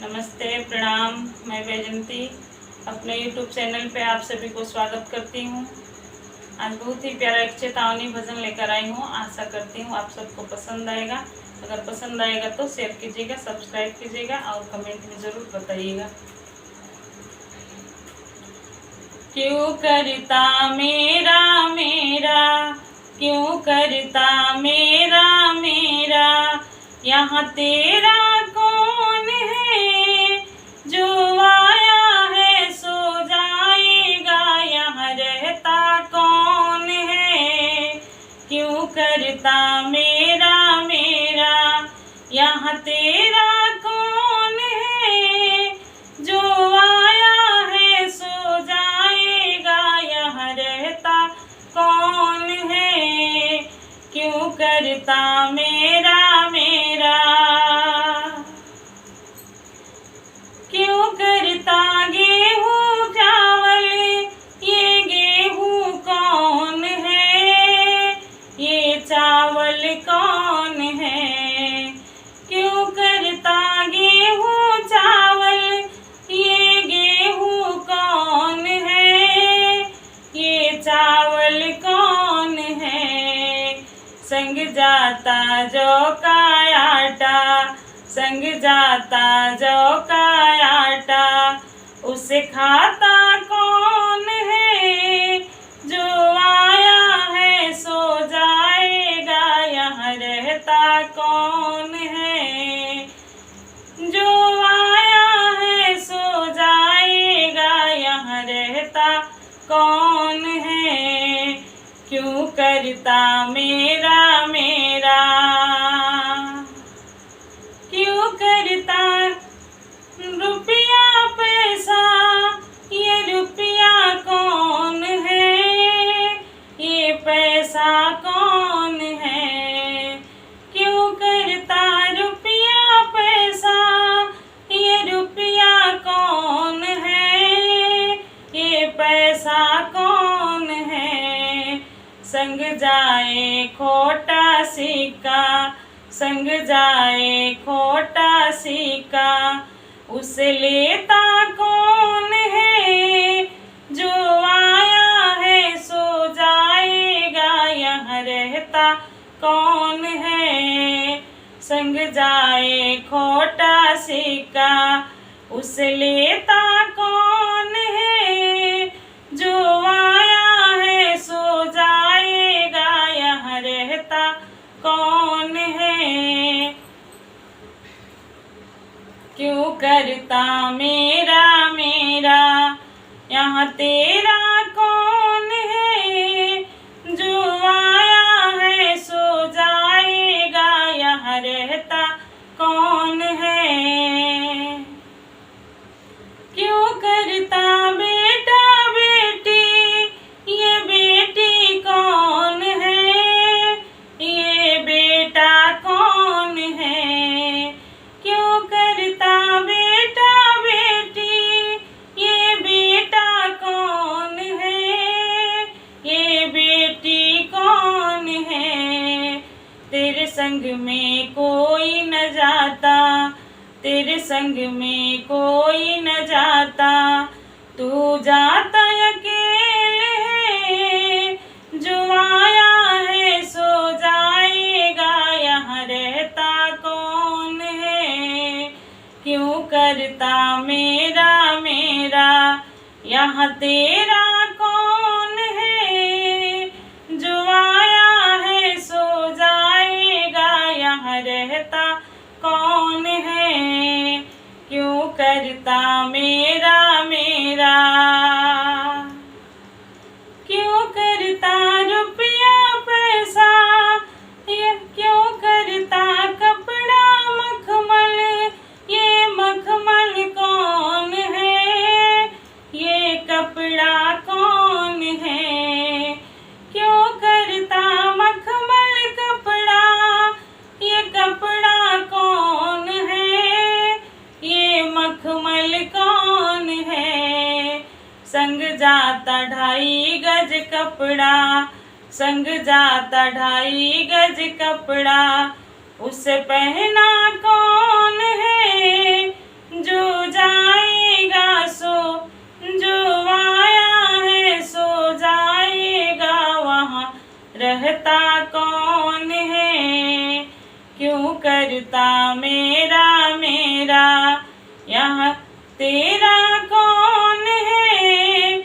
नमस्ते, प्रणाम। मैं वैजंती अपने YouTube चैनल पे आप सभी को स्वागत करती हूँ। आज बहुत ही प्यारा एक चेतावनी भजन लेकर आई हूँ। आशा करती हूँ आप सबको पसंद आएगा। अगर पसंद आएगा तो शेयर कीजिएगा, सब्सक्राइब कीजिएगा और कमेंट में ज़रूर बताइएगा। क्यों करता मेरा मेरा, क्यों करता मेरा मेरा, यहाँ तेरा कौन है? जो आया है सो जाएगा, यहाँ रहता कौन है? क्यों करता मेरा मेरा, यहाँ तेरा कौन है? जो आया है सो जाएगा, यहाँ रहता कौन है? क्यों करता मेरा मेरा, क्यों करता गेहूँ चावल, ये गेहूँ कौन है? ये चावल कौन है? क्यों करता गेहूँ चावल, ये गेहूँ कौन है? ये चावल कौन है? संग जाता जौ का आटा, संग जाता जौ का आटा, उसे खाता कौन है? जो आया है सो जाएगा, यहाँ रहता कौन है? जो आया है सो जाएगा, यहाँ रहता कौन है? क्यों करता मेरा मेरा, क्यों करता रुपया पैसा, ये रुपया कौन है? ये पैसा कौन है? क्यों करता रुपया पैसा, ये रुपया कौन है? ये पैसा कौन है? संग जाए खोटा सिक्का, संग जाए खोटा सिक्का, उसे लेता कौन है? जो आया है सो जाएगा, यहाँ रहता कौन है? संग जाए खोटा सिक्का, उसे लेता कौन है? जो आया है सो जाएगा, यहाँ रहता कौन है? क्यों करता मेरा मेरा, यहाँ तेरा कौन है? जो आया है सो जाएगा, यहाँ रहता कौन है? क्यों करता बेटा बेटी, ये बेटी कौन है? ये बेटा कौन है? क्यों करता बेटा बेटी, ये बेटा कौन है? ये बेटी कौन है? तेरे संग में कोई न जाता, तेरे संग में कोई न जाता, तू जाता अकेले है। जो आया है सो जाएगा, यहाँ रहता कौन है? क्यों करता मेरा मेरा, यहाँ तेरा कौन है? जो आया है सो जाएगा, यहाँ रहता कौन है? क्यों करता मेरा मेरा, क्यों करता रुपया पैसा, ये क्यों करता कपड़ा मखमल, ये मखमल कौन है? ये कपड़ा कौन है? क्यों करता मखमल कपड़ा, ये कपड़ा कौन है? ये मखमल कौन है? संग जाता 2.5 गज कपड़ा, संग जाता 2.5 गज कपड़ा, उसे पहना कौन है? जो करता मेरा मेरा यहाँ तेरा कौन है,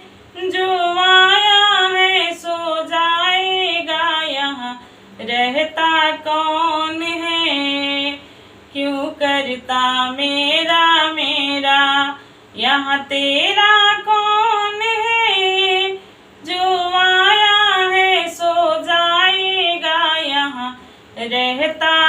जो आया है सो जाएगा, यहाँ रहता कौन है। क्यों करता मेरा मेरा यहाँ तेरा कौन है, जो आया है सो जाएगा, यहाँ रहता